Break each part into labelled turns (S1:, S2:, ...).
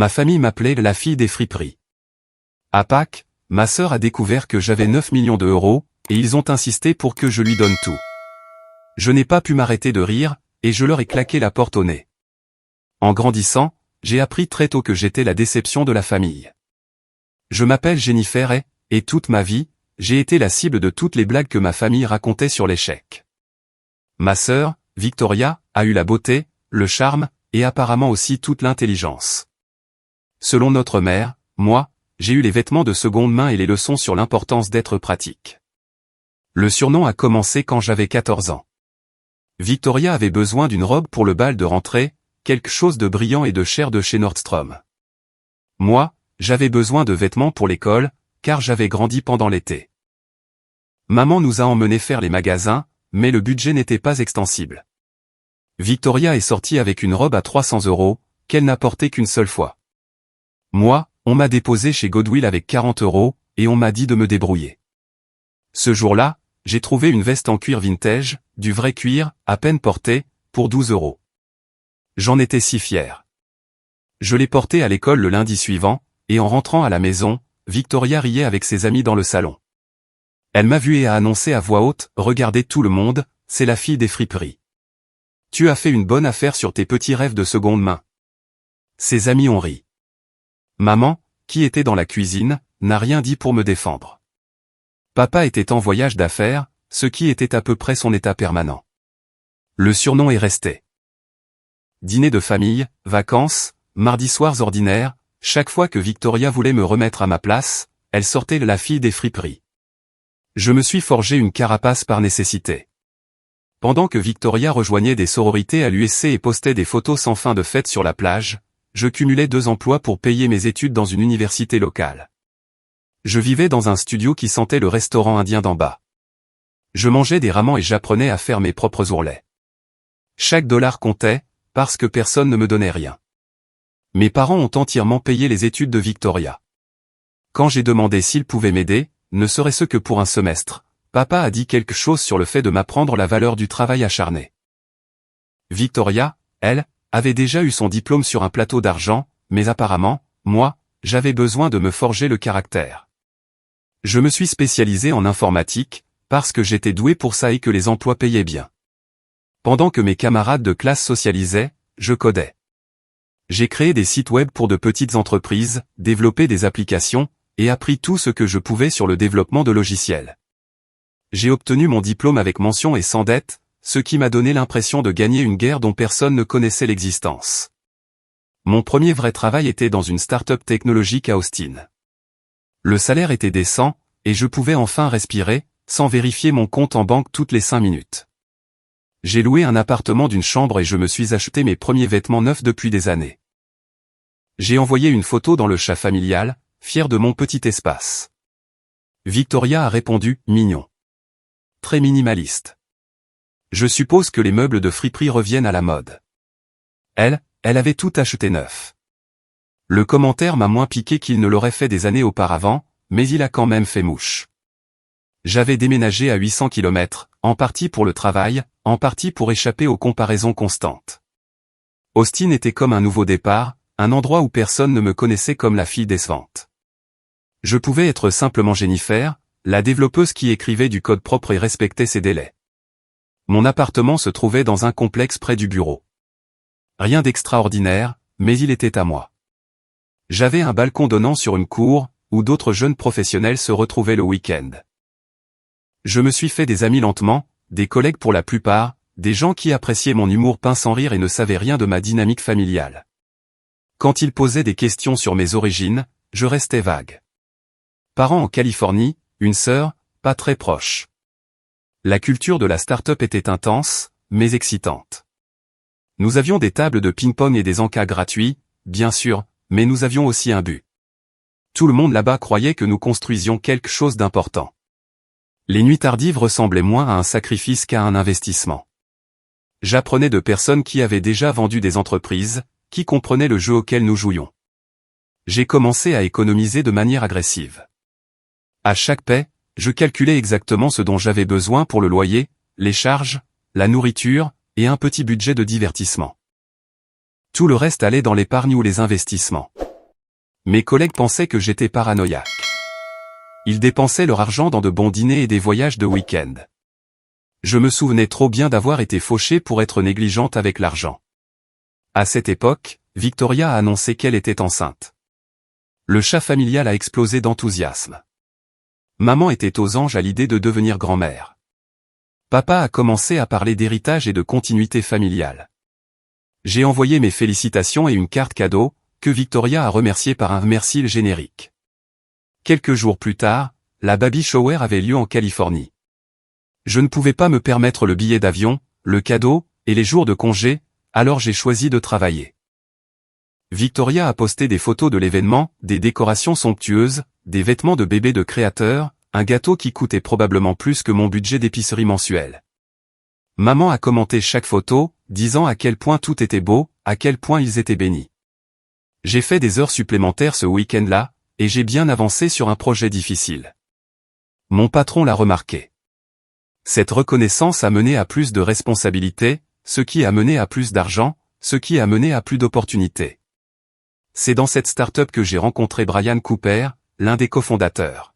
S1: Ma famille m'appelait la fille des friperies. À Pâques, ma sœur a découvert que j'avais 9 millions d'euros, et ils ont insisté pour que je lui donne tout. Je n'ai pas pu m'arrêter de rire, et je leur ai claqué la porte au nez. En grandissant, j'ai appris très tôt que j'étais la déception de la famille. Je m'appelle Jennifer et toute ma vie, j'ai été la cible de toutes les blagues que ma famille racontait sur l'échec. Ma sœur, Victoria, a eu la beauté, le charme, et apparemment aussi toute l'intelligence. Selon notre mère, moi, j'ai eu les vêtements de seconde main et les leçons sur l'importance d'être pratique. Le surnom a commencé quand j'avais 14 ans. Victoria avait besoin d'une robe pour le bal de rentrée, quelque chose de brillant et de cher de chez Nordstrom. Moi, j'avais besoin de vêtements pour l'école, car j'avais grandi pendant l'été. Maman nous a emmenés faire les magasins, mais le budget n'était pas extensible. Victoria est sortie avec une robe à 300 €, qu'elle n'a portée qu'une seule fois. Moi, on m'a déposé chez Goodwill avec 40 €, et on m'a dit de me débrouiller. Ce jour-là, j'ai trouvé une veste en cuir vintage, du vrai cuir, à peine portée, pour 12 €. J'en étais si fier. Je l'ai portée à l'école le lundi suivant, et en rentrant à la maison, Victoria riait avec ses amis dans le salon. Elle m'a vu et a annoncé à voix haute, « Regardez tout le monde, c'est la fille des friperies. Tu as fait une bonne affaire sur tes petits rêves de seconde main. » Ses amis ont ri. Maman, qui était dans la cuisine, n'a rien dit pour me défendre. Papa était en voyage d'affaires, ce qui était à peu près son état permanent. Le surnom est resté. Dîner de famille, vacances, mardi soirs ordinaires, chaque fois que Victoria voulait me remettre à ma place, elle sortait la fille des friperies. Je me suis forgé une carapace par nécessité. Pendant que Victoria rejoignait des sororités à l'USC et postait des photos sans fin de fêtes sur la plage, je cumulais 2 emplois pour payer mes études dans une université locale. Je vivais dans un studio qui sentait le restaurant indien d'en bas. Je mangeais des ramens et j'apprenais à faire mes propres ourlets. Chaque dollar comptait, parce que personne ne me donnait rien. Mes parents ont entièrement payé les études de Victoria. Quand j'ai demandé s'ils pouvaient m'aider, ne serait-ce que pour un semestre, papa a dit quelque chose sur le fait de m'apprendre la valeur du travail acharné. Victoria, elle, avait déjà eu son diplôme sur un plateau d'argent, mais apparemment, moi, j'avais besoin de me forger le caractère. Je me suis spécialisé en informatique, parce que j'étais doué pour ça et que les emplois payaient bien. Pendant que mes camarades de classe socialisaient, je codais. J'ai créé des sites web pour de petites entreprises, développé des applications, et appris tout ce que je pouvais sur le développement de logiciels. J'ai obtenu mon diplôme avec mention et sans dette, ce qui m'a donné l'impression de gagner une guerre dont personne ne connaissait l'existence. Mon premier vrai travail était dans une start-up technologique à Austin. Le salaire était décent, et je pouvais enfin respirer, sans vérifier mon compte en banque toutes les 5 minutes. J'ai loué un appartement d'une chambre et je me suis acheté mes premiers vêtements neufs depuis des années. J'ai envoyé une photo dans le chat familial, fier de mon petit espace. Victoria a répondu, mignon. Très minimaliste. Je suppose que les meubles de friperie reviennent à la mode. Elle avait tout acheté neuf. Le commentaire m'a moins piqué qu'il ne l'aurait fait des années auparavant, mais il a quand même fait mouche. J'avais déménagé à 800 km, en partie pour le travail, en partie pour échapper aux comparaisons constantes. Austin était comme un nouveau départ, un endroit où personne ne me connaissait comme la fille décevante. Je pouvais être simplement Jennifer, la développeuse qui écrivait du code propre et respectait ses délais. Mon appartement se trouvait dans un complexe près du bureau. Rien d'extraordinaire, mais il était à moi. J'avais un balcon donnant sur une cour, où d'autres jeunes professionnels se retrouvaient le week-end. Je me suis fait des amis lentement, des collègues pour la plupart, des gens qui appréciaient mon humour peint sans rire et ne savaient rien de ma dynamique familiale. Quand ils posaient des questions sur mes origines, je restais vague. Parents en Californie, une sœur, pas très proche. La culture de la start-up était intense, mais excitante. Nous avions des tables de ping-pong et des encas gratuits, bien sûr, mais nous avions aussi un but. Tout le monde là-bas croyait que nous construisions quelque chose d'important. Les nuits tardives ressemblaient moins à un sacrifice qu'à un investissement. J'apprenais de personnes qui avaient déjà vendu des entreprises, qui comprenaient le jeu auquel nous jouions. J'ai commencé à économiser de manière agressive. À chaque paie, je calculais exactement ce dont j'avais besoin pour le loyer, les charges, la nourriture, et un petit budget de divertissement. Tout le reste allait dans l'épargne ou les investissements. Mes collègues pensaient que j'étais paranoïaque. Ils dépensaient leur argent dans de bons dîners et des voyages de week-end. Je me souvenais trop bien d'avoir été fauchée pour être négligente avec l'argent. À cette époque, Victoria a annoncé qu'elle était enceinte. Le chat familial a explosé d'enthousiasme. Maman était aux anges à l'idée de devenir grand-mère. Papa a commencé à parler d'héritage et de continuité familiale. J'ai envoyé mes félicitations et une carte cadeau, que Victoria a remerciée par un merci générique. Quelques jours plus tard, la baby shower avait lieu en Californie. Je ne pouvais pas me permettre le billet d'avion, le cadeau, et les jours de congé, alors j'ai choisi de travailler. Victoria a posté des photos de l'événement, des décorations somptueuses, des vêtements de bébé de créateur, un gâteau qui coûtait probablement plus que mon budget d'épicerie mensuel. Maman a commenté chaque photo, disant à quel point tout était beau, à quel point ils étaient bénis. J'ai fait des heures supplémentaires ce week-end-là, et j'ai bien avancé sur un projet difficile. Mon patron l'a remarqué. Cette reconnaissance a mené à plus de responsabilités, ce qui a mené à plus d'argent, ce qui a mené à plus d'opportunités. C'est dans cette start-up que j'ai rencontré Brian Cooper, l'un des cofondateurs.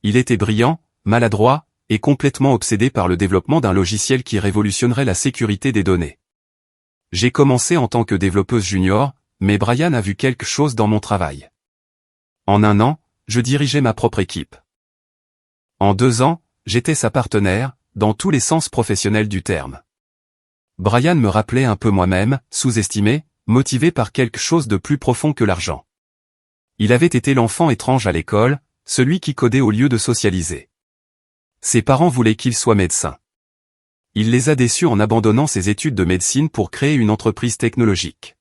S1: Il était brillant, maladroit, et complètement obsédé par le développement d'un logiciel qui révolutionnerait la sécurité des données. J'ai commencé en tant que développeuse junior, mais Brian a vu quelque chose dans mon travail. En 1 an, je dirigeais ma propre équipe. En 2 ans, j'étais sa partenaire, dans tous les sens professionnels du terme. Brian me rappelait un peu moi-même, sous-estimé, motivé par quelque chose de plus profond que l'argent. Il avait été l'enfant étrange à l'école, celui qui codait au lieu de socialiser. Ses parents voulaient qu'il soit médecin. Il les a déçus en abandonnant ses études de médecine pour créer une entreprise technologique.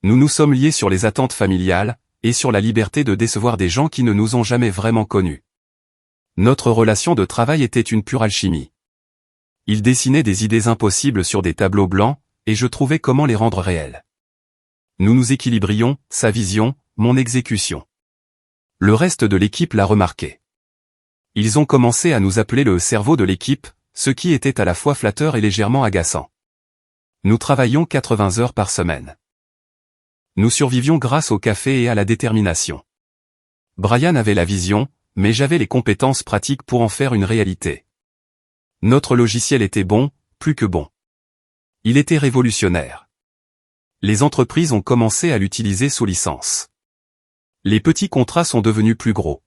S1: Nous nous sommes liés sur les attentes familiales, et sur la liberté de décevoir des gens qui ne nous ont jamais vraiment connus. Notre relation de travail était une pure alchimie. Il dessinait des idées impossibles sur des tableaux blancs, et je trouvais comment les rendre réelles. Nous nous équilibrions, sa vision, mon exécution. Le reste de l'équipe l'a remarqué. Ils ont commencé à nous appeler le cerveau de l'équipe, ce qui était à la fois flatteur et légèrement agaçant. Nous travaillions 80 heures par semaine. Nous survivions grâce au café et à la détermination. Brian avait la vision, mais j'avais les compétences pratiques pour en faire une réalité. Notre logiciel était bon, plus que bon. Il était révolutionnaire. Les entreprises ont commencé à l'utiliser sous licence. Les petits contrats sont devenus plus gros.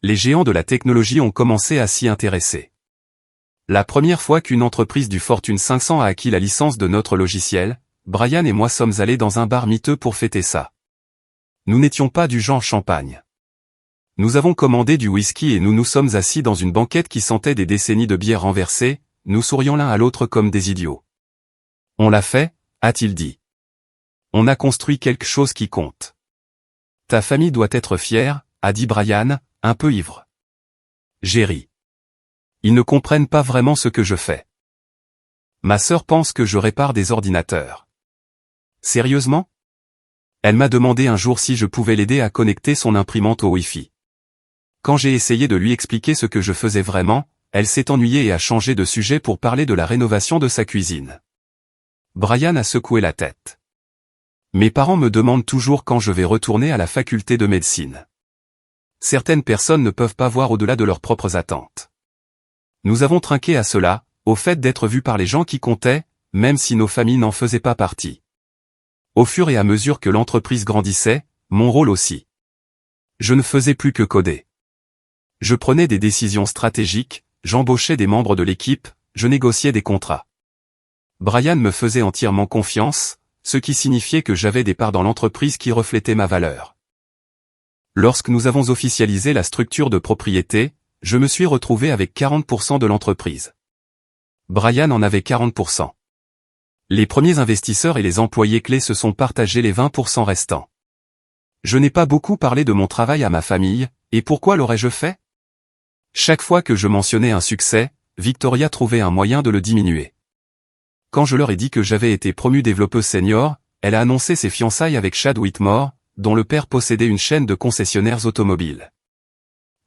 S1: Les géants de la technologie ont commencé à s'y intéresser. La première fois qu'une entreprise du Fortune 500 a acquis la licence de notre logiciel, Brian et moi sommes allés dans un bar miteux pour fêter ça. Nous n'étions pas du genre champagne. Nous avons commandé du whisky et nous nous sommes assis dans une banquette qui sentait des décennies de bière renversée, nous sourions l'un à l'autre comme des idiots. On l'a fait, a-t-il dit. On a construit quelque chose qui compte. Ta famille doit être fière, a dit Brian, un peu ivre. J'ai ri. Ils ne comprennent pas vraiment ce que je fais. Ma sœur pense que je répare des ordinateurs. Sérieusement? Elle m'a demandé un jour si je pouvais l'aider à connecter son imprimante au Wi-Fi. Quand j'ai essayé de lui expliquer ce que je faisais vraiment, elle s'est ennuyée et a changé de sujet pour parler de la rénovation de sa cuisine. Brian a secoué la tête. Mes parents me demandent toujours quand je vais retourner à la faculté de médecine. Certaines personnes ne peuvent pas voir au-delà de leurs propres attentes. Nous avons trinqué à cela, au fait d'être vus par les gens qui comptaient, même si nos familles n'en faisaient pas partie. Au fur et à mesure que l'entreprise grandissait, mon rôle aussi. Je ne faisais plus que coder. Je prenais des décisions stratégiques, j'embauchais des membres de l'équipe, je négociais des contrats. Brian me faisait entièrement confiance, ce qui signifiait que j'avais des parts dans l'entreprise qui reflétaient ma valeur. Lorsque nous avons officialisé la structure de propriété, je me suis retrouvé avec 40% de l'entreprise. Brian en avait 40%. Les premiers investisseurs et les employés clés se sont partagés les 20% restants. Je n'ai pas beaucoup parlé de mon travail à ma famille, et pourquoi l'aurais-je fait? Chaque fois que je mentionnais un succès, Victoria trouvait un moyen de le diminuer. Quand je leur ai dit que j'avais été promu développeuse senior, elle a annoncé ses fiançailles avec Chad Whitmore, dont le père possédait une chaîne de concessionnaires automobiles.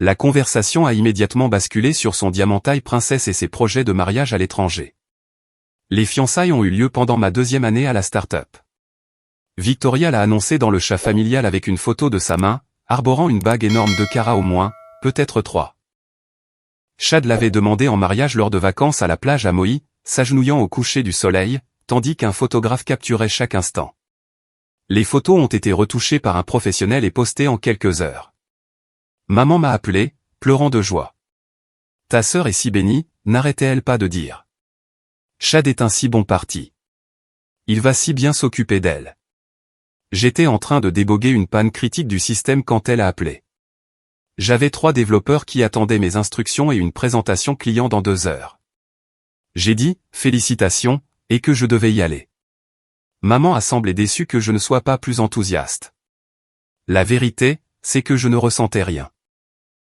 S1: La conversation a immédiatement basculé sur son diamantaille princesse et ses projets de mariage à l'étranger. Les fiançailles ont eu lieu pendant ma 2e année à la start-up. Victoria l'a annoncé dans le chat familial avec une photo de sa main, arborant une bague énorme de carats au moins, peut-être 3. Chad l'avait demandé en mariage lors de vacances à la plage à Maui, s'agenouillant au coucher du soleil, tandis qu'un photographe capturait chaque instant. Les photos ont été retouchées par un professionnel et postées en quelques heures. Maman m'a appelé, pleurant de joie. Ta sœur est si bénie, n'arrêtait-elle pas de dire. Chad est un si bon parti. Il va si bien s'occuper d'elle. J'étais en train de déboguer une panne critique du système quand elle a appelé. J'avais 3 développeurs qui attendaient mes instructions et une présentation client dans 2 heures. J'ai dit, félicitations, et que je devais y aller. Maman a semblé déçue que je ne sois pas plus enthousiaste. La vérité, c'est que je ne ressentais rien.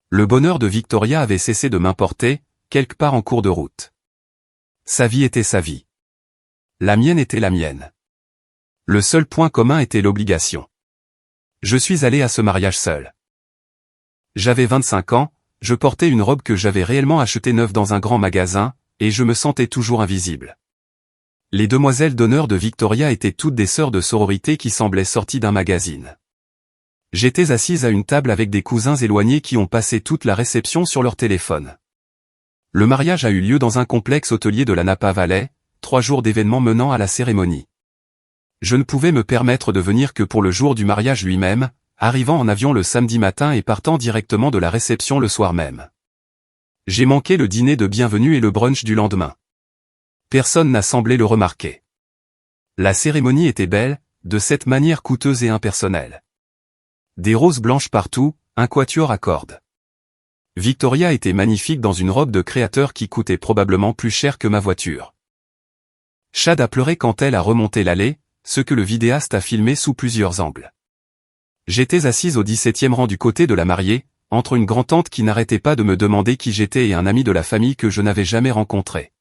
S1: Le bonheur de Victoria avait cessé de m'importer, quelque part en cours de route. Sa vie était sa vie. La mienne était la mienne. Le seul point commun était l'obligation. Je suis allé à ce mariage seul. J'avais 25 ans, je portais une robe que j'avais réellement achetée neuve dans un grand magasin, et je me sentais toujours invisible. Les demoiselles d'honneur de Victoria étaient toutes des sœurs de sororité qui semblaient sorties d'un magazine. J'étais assise à une table avec des cousins éloignés qui ont passé toute la réception sur leur téléphone. Le mariage a eu lieu dans un complexe hôtelier de la Napa Valley, 3 jours d'événements menant à la cérémonie. Je ne pouvais me permettre de venir que pour le jour du mariage lui-même, arrivant en avion le samedi matin et partant directement de la réception le soir même. J'ai manqué le dîner de bienvenue et le brunch du lendemain. Personne n'a semblé le remarquer. La cérémonie était belle, de cette manière coûteuse et impersonnelle. Des roses blanches partout, un quatuor à cordes. Victoria était magnifique dans une robe de créateur qui coûtait probablement plus cher que ma voiture. Chad a pleuré quand elle a remonté l'allée, ce que le vidéaste a filmé sous plusieurs angles. J'étais assise au 17e rang du côté de la mariée, entre une grand-tante qui n'arrêtait pas de me demander qui j'étais et un ami de la famille que je n'avais jamais rencontré.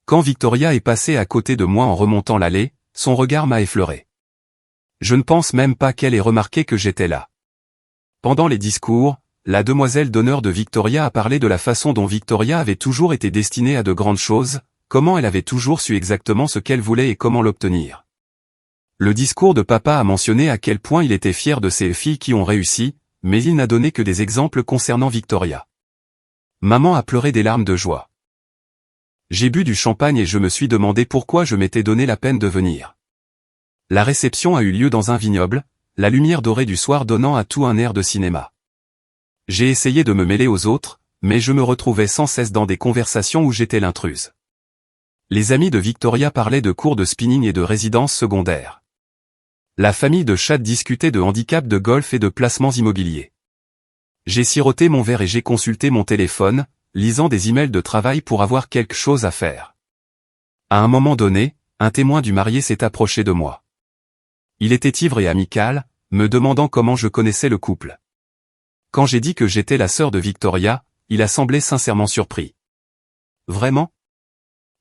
S1: Quand Victoria est passée à côté de moi en remontant l'allée, son regard m'a effleuré. Je ne pense même pas qu'elle ait remarqué que j'étais là. Pendant les discours, la demoiselle d'honneur de Victoria a parlé de la façon dont Victoria avait toujours été destinée à de grandes choses, comment elle avait toujours su exactement ce qu'elle voulait et comment l'obtenir. Le discours de papa a mentionné à quel point il était fier de ses filles qui ont réussi, mais il n'a donné que des exemples concernant Victoria. Maman a pleuré des larmes de joie. J'ai bu du champagne et je me suis demandé pourquoi je m'étais donné la peine de venir. La réception a eu lieu dans un vignoble, la lumière dorée du soir donnant à tout un air de cinéma. J'ai essayé de me mêler aux autres, mais je me retrouvais sans cesse dans des conversations où j'étais l'intruse. Les amis de Victoria parlaient de cours de spinning et de résidences secondaires. La famille de Chad discutait de handicap de golf et de placements immobiliers. J'ai siroté mon verre et j'ai consulté mon téléphone, lisant des emails de travail pour avoir quelque chose à faire. À un moment donné, un témoin du marié s'est approché de moi. Il était ivre et amical, me demandant comment je connaissais le couple. Quand j'ai dit que j'étais la sœur de Victoria, il a semblé sincèrement surpris. Vraiment ?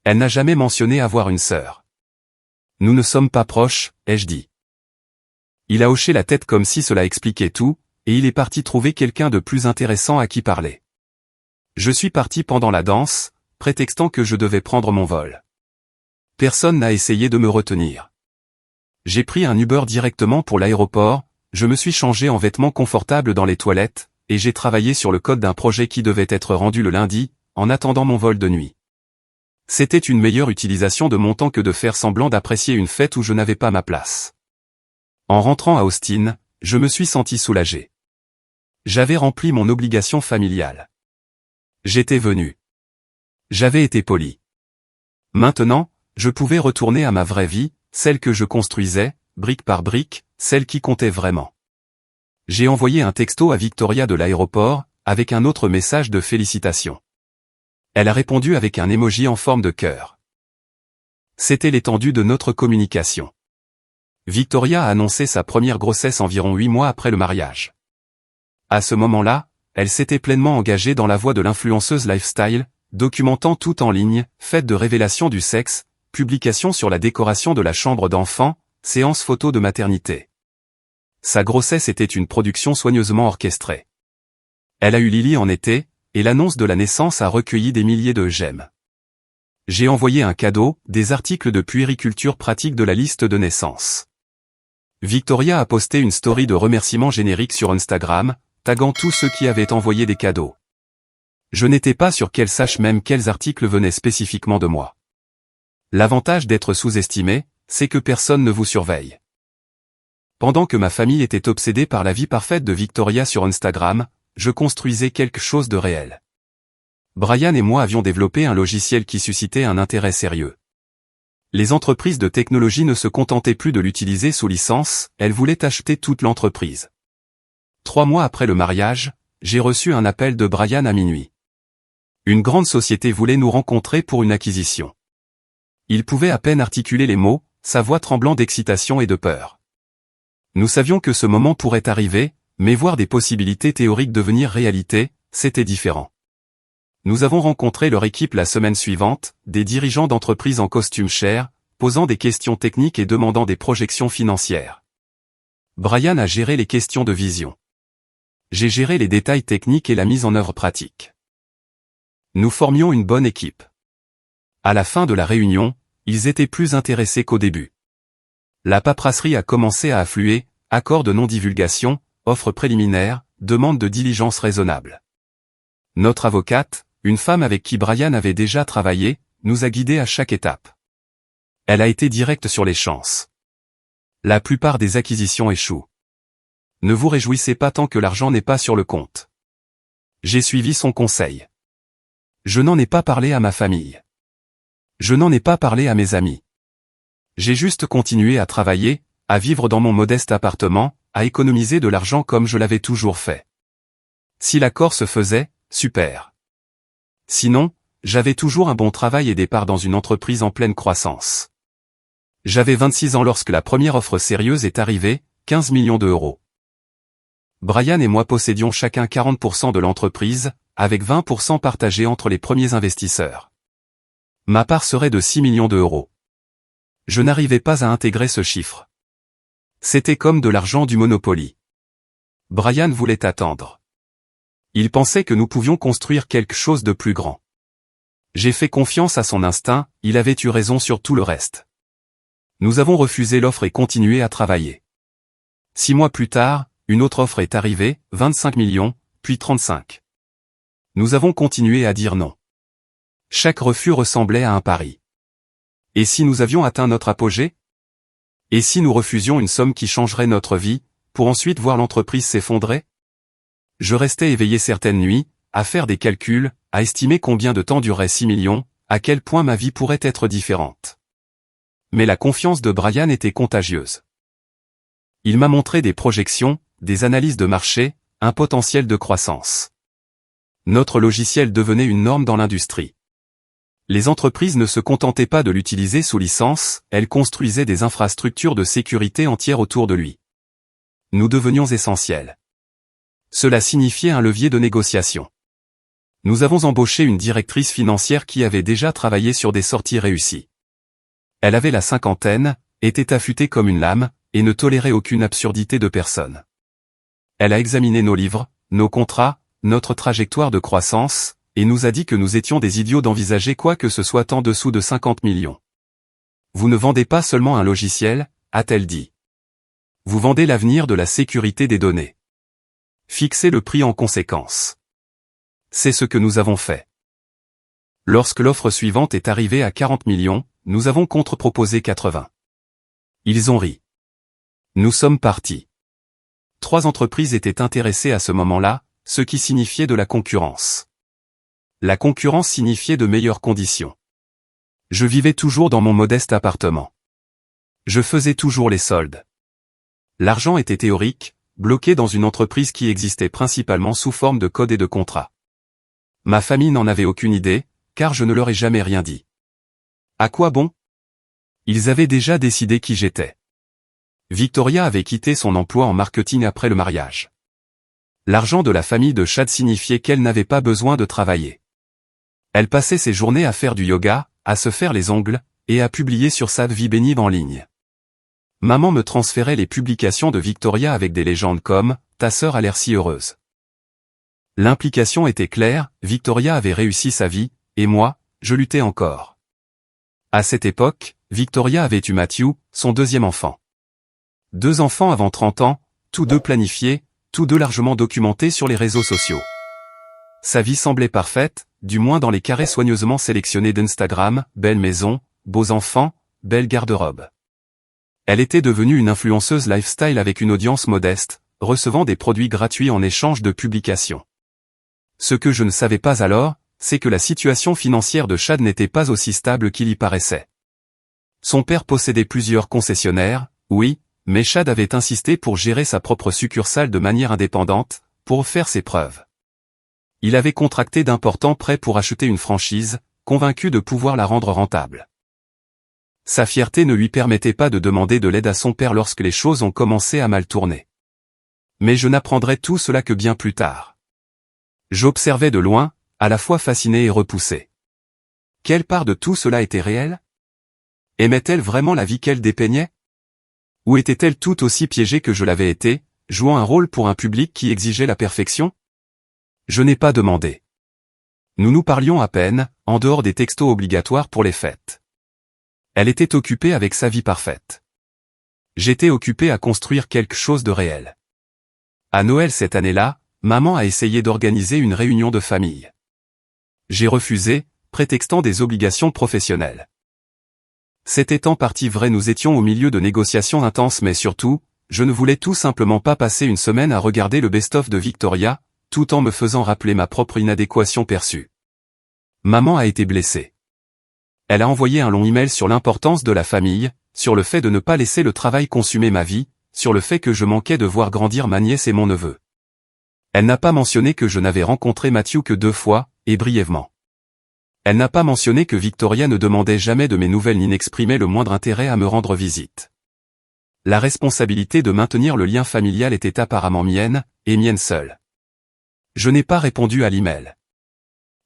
S1: Elle n'a jamais mentionné avoir une sœur. Nous ne sommes pas proches, ai-je dit. Il a hoché la tête comme si cela expliquait tout, et il est parti trouver quelqu'un de plus intéressant à qui parler. Je suis parti pendant la danse, prétextant que je devais prendre mon vol. Personne n'a essayé de me retenir. J'ai pris un Uber directement pour l'aéroport, je me suis changé en vêtements confortables dans les toilettes, et j'ai travaillé sur le code d'un projet qui devait être rendu le lundi, en attendant mon vol de nuit. C'était une meilleure utilisation de mon temps que de faire semblant d'apprécier une fête où je n'avais pas ma place. En rentrant à Austin, je me suis senti soulagé. J'avais rempli mon obligation familiale. J'étais venu. J'avais été poli. Maintenant, je pouvais retourner à ma vraie vie, celle que je construisais, brique par brique, celle qui comptait vraiment. J'ai envoyé un texto à Victoria de l'aéroport, avec un autre message de félicitations. Elle a répondu avec un emoji en forme de cœur. C'était l'étendue de notre communication. Victoria a annoncé sa première grossesse environ 8 mois après le mariage. À ce moment-là, elle s'était pleinement engagée dans la voie de l'influenceuse lifestyle, documentant tout en ligne, faite de révélations du sexe, publications sur la décoration de la chambre d'enfant, séances photos de maternité. Sa grossesse était une production soigneusement orchestrée. Elle a eu Lily en été, et l'annonce de la naissance a recueilli des milliers de j'aime. J'ai envoyé un cadeau, des articles de puériculture pratique de la liste de naissance. Victoria a posté une story de remerciement générique sur Instagram, taguant tous ceux qui avaient envoyé des cadeaux. Je n'étais pas sûr qu'elle sache même quels articles venaient spécifiquement de moi. L'avantage d'être sous-estimé, c'est que personne ne vous surveille. Pendant que ma famille était obsédée par la vie parfaite de Victoria sur Instagram, je construisais quelque chose de réel. Brian et moi avions développé un logiciel qui suscitait un intérêt sérieux. Les entreprises de technologie ne se contentaient plus de l'utiliser sous licence, elles voulaient acheter toute l'entreprise. 3 mois après le mariage, j'ai reçu un appel de Brian à minuit. Une grande société voulait nous rencontrer pour une acquisition. Il pouvait à peine articuler les mots, sa voix tremblant d'excitation et de peur. Nous savions que ce moment pourrait arriver, mais voir des possibilités théoriques devenir réalité, c'était différent. Nous avons rencontré leur équipe la semaine suivante, des dirigeants d'entreprises en costume cher, posant des questions techniques et demandant des projections financières. Brian a géré les questions de vision. J'ai géré les détails techniques et la mise en œuvre pratique. Nous formions une bonne équipe. À la fin de la réunion, ils étaient plus intéressés qu'au début. La paperasserie a commencé à affluer, accord de non-divulgation, offres préliminaires, demande de diligence raisonnable. Notre avocate, une femme avec qui Brian avait déjà travaillé, nous a guidés à chaque étape. Elle a été directe sur les chances. La plupart des acquisitions échouent. Ne vous réjouissez pas tant que l'argent n'est pas sur le compte. J'ai suivi son conseil. Je n'en ai pas parlé à ma famille. Je n'en ai pas parlé à mes amis. J'ai juste continué à travailler, à vivre dans mon modeste appartement, à économiser de l'argent comme je l'avais toujours fait. Si l'accord se faisait, super. Sinon, j'avais toujours un bon travail et des parts dans une entreprise en pleine croissance. J'avais 26 ans lorsque la première offre sérieuse est arrivée, 15 millions d'euros. Brian et moi possédions chacun 40% de l'entreprise, avec 20% partagés entre les premiers investisseurs. Ma part serait de 6 millions d'euros. Je n'arrivais pas à intégrer ce chiffre. C'était comme de l'argent du Monopoly. Brian voulait attendre. Il pensait que nous pouvions construire quelque chose de plus grand. J'ai fait confiance à son instinct, il avait eu raison sur tout le reste. Nous avons refusé l'offre et continué à travailler. 6 mois plus tard, une autre offre est arrivée, 25 millions, puis 35. Nous avons continué à dire non. Chaque refus ressemblait à un pari. Et si nous avions atteint notre apogée? Et si nous refusions une somme qui changerait notre vie, pour ensuite voir l'entreprise s'effondrer? Je restais éveillé certaines nuits, à faire des calculs, à estimer combien de temps durerait 6 millions, à quel point ma vie pourrait être différente. Mais la confiance de Brian était contagieuse. Il m'a montré des projections, des analyses de marché, un potentiel de croissance. Notre logiciel devenait une norme dans l'industrie. Les entreprises ne se contentaient pas de l'utiliser sous licence, elles construisaient des infrastructures de sécurité entières autour de lui. Nous devenions essentiels. Cela signifiait un levier de négociation. Nous avons embauché une directrice financière qui avait déjà travaillé sur des sorties réussies. Elle avait la cinquantaine, était affûtée comme une lame, et ne tolérait aucune absurdité de personne. Elle a examiné nos livres, nos contrats, notre trajectoire de croissance, et nous a dit que nous étions des idiots d'envisager quoi que ce soit en dessous de 50 millions. Vous ne vendez pas seulement un logiciel, a-t-elle dit. Vous vendez l'avenir de la sécurité des données. Fixez le prix en conséquence. C'est ce que nous avons fait. Lorsque l'offre suivante est arrivée à 40 millions, nous avons contre-proposé 80. Ils ont ri. Nous sommes partis. 3 entreprises étaient intéressées à ce moment-là, ce qui signifiait de la concurrence. La concurrence signifiait de meilleures conditions. Je vivais toujours dans mon modeste appartement. Je faisais toujours les soldes. L'argent était théorique, bloqué dans une entreprise qui existait principalement sous forme de code et de contrat. Ma famille n'en avait aucune idée, car je ne leur ai jamais rien dit. À quoi bon? Ils avaient déjà décidé qui j'étais. Victoria avait quitté son emploi en marketing après le mariage. L'argent de la famille de Chad signifiait qu'elle n'avait pas besoin de travailler. Elle passait ses journées à faire du yoga, à se faire les ongles, et à publier sur sa vie bénigne en ligne. Maman me transférait les publications de Victoria avec des légendes comme « Ta sœur a l'air si heureuse ». L'implication était claire, Victoria avait réussi sa vie, et moi, je luttais encore. À cette époque, Victoria avait eu Matthew, son deuxième enfant. 2 enfants avant 30 ans, tous deux planifiés, tous deux largement documentés sur les réseaux sociaux. Sa vie semblait parfaite, du moins dans les carrés soigneusement sélectionnés d'Instagram, belle maison, beaux enfants, belle garde-robe. Elle était devenue une influenceuse lifestyle avec une audience modeste, recevant des produits gratuits en échange de publications. Ce que je ne savais pas alors, c'est que la situation financière de Chad n'était pas aussi stable qu'il y paraissait. Son père possédait plusieurs concessionnaires, oui, mais Chad avait insisté pour gérer sa propre succursale de manière indépendante, pour faire ses preuves. Il avait contracté d'importants prêts pour acheter une franchise, convaincu de pouvoir la rendre rentable. Sa fierté ne lui permettait pas de demander de l'aide à son père lorsque les choses ont commencé à mal tourner. Mais je n'apprendrai tout cela que bien plus tard. J'observais de loin, à la fois fasciné et repoussé. Quelle part de tout cela était réelle? Aimait-elle vraiment la vie qu'elle dépeignait? Ou était-elle tout aussi piégée que je l'avais été, jouant un rôle pour un public qui exigeait la perfection? Je n'ai pas demandé. Nous nous parlions à peine, en dehors des textos obligatoires pour les fêtes. Elle était occupée avec sa vie parfaite. J'étais occupé à construire quelque chose de réel. À Noël cette année-là, maman a essayé d'organiser une réunion de famille. J'ai refusé, prétextant des obligations professionnelles. C'était en partie vrai, nous étions au milieu de négociations intenses, mais surtout, je ne voulais tout simplement pas passer une semaine à regarder le best-of de Victoria, tout en me faisant rappeler ma propre inadéquation perçue. Maman a été blessée. Elle a envoyé un long email sur l'importance de la famille, sur le fait de ne pas laisser le travail consumer ma vie, sur le fait que je manquais de voir grandir ma nièce et mon neveu. Elle n'a pas mentionné que je n'avais rencontré Matthew que 2 fois, et brièvement. Elle n'a pas mentionné que Victoria ne demandait jamais de mes nouvelles ni n'exprimait le moindre intérêt à me rendre visite. La responsabilité de maintenir le lien familial était apparemment mienne, et mienne seule. Je n'ai pas répondu à l'email.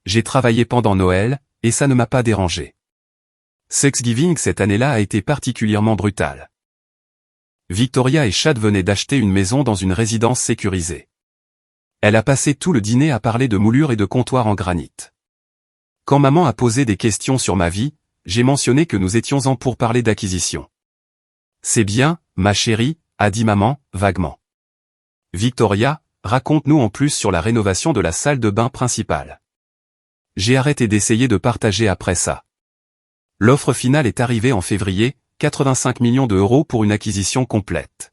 S1: J'ai travaillé pendant Noël, et ça ne m'a pas dérangé. Thanksgiving cette année-là a été particulièrement brutal. Victoria et Chad venaient d'acheter une maison dans une résidence sécurisée. Elle a passé tout le dîner à parler de moulures et de comptoirs en granit. Quand maman a posé des questions sur ma vie, j'ai mentionné que nous étions en pourparlers d'acquisition. C'est bien, ma chérie, a dit maman, vaguement. Victoria, raconte-nous en plus sur la rénovation de la salle de bain principale. J'ai arrêté d'essayer de partager après ça. L'offre finale est arrivée en février, 85 millions d'euros pour une acquisition complète.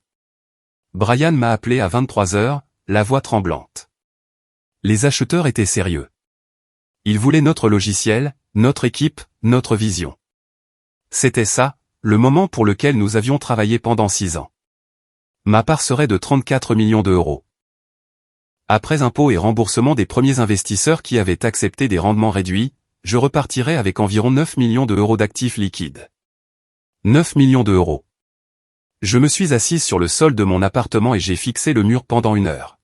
S1: Brian m'a appelé à 23 heures, la voix tremblante. Les acheteurs étaient sérieux. Ils voulaient notre logiciel, notre équipe, notre vision. C'était ça, le moment pour lequel nous avions travaillé pendant 6 ans. Ma part serait de 34 millions d'euros. Après impôts et remboursement des premiers investisseurs qui avaient accepté des rendements réduits, je repartirais avec environ 9 millions d'euros d'actifs liquides. 9 millions d'euros. Je me suis assise sur le sol de mon appartement et j'ai fixé le mur pendant 1 heure.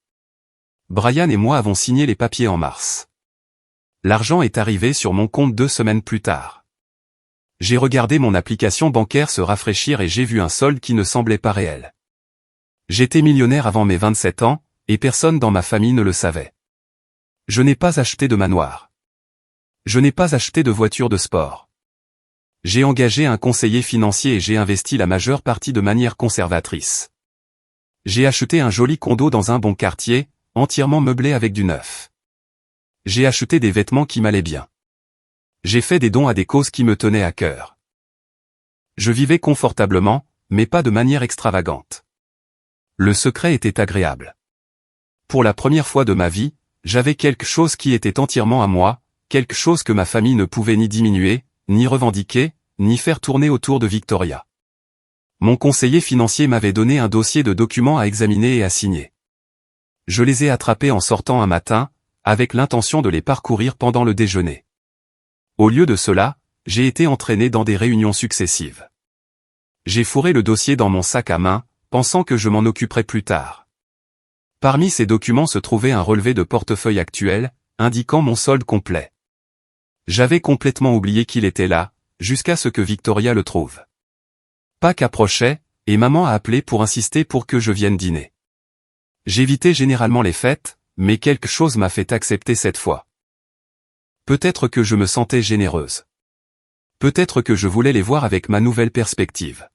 S1: Brian et moi avons signé les papiers en mars. L'argent est arrivé sur mon compte 2 semaines plus tard. J'ai regardé mon application bancaire se rafraîchir et j'ai vu un solde qui ne semblait pas réel. J'étais millionnaire avant mes 27 ans, et personne dans ma famille ne le savait. Je n'ai pas acheté de manoir. Je n'ai pas acheté de voiture de sport. J'ai engagé un conseiller financier et j'ai investi la majeure partie de manière conservatrice. J'ai acheté un joli condo dans un bon quartier, entièrement meublé avec du neuf. J'ai acheté des vêtements qui m'allaient bien. J'ai fait des dons à des causes qui me tenaient à cœur. Je vivais confortablement, mais pas de manière extravagante. Le secret était agréable. Pour la première fois de ma vie, j'avais quelque chose qui était entièrement à moi, quelque chose que ma famille ne pouvait ni diminuer, ni revendiquer, ni faire tourner autour de Victoria. Mon conseiller financier m'avait donné un dossier de documents à examiner et à signer. Je les ai attrapés en sortant un matin, avec l'intention de les parcourir pendant le déjeuner. Au lieu de cela, j'ai été entraîné dans des réunions successives. J'ai fourré le dossier dans mon sac à main, pensant que je m'en occuperais plus tard. Parmi ces documents se trouvait un relevé de portefeuille actuel, indiquant mon solde complet. J'avais complètement oublié qu'il était là, jusqu'à ce que Victoria le trouve. Pâques approchait, et maman a appelé pour insister pour que je vienne dîner. J'évitais généralement les fêtes, mais quelque chose m'a fait accepter cette fois. Peut-être que je me sentais généreuse. Peut-être que je voulais les voir avec ma nouvelle perspective.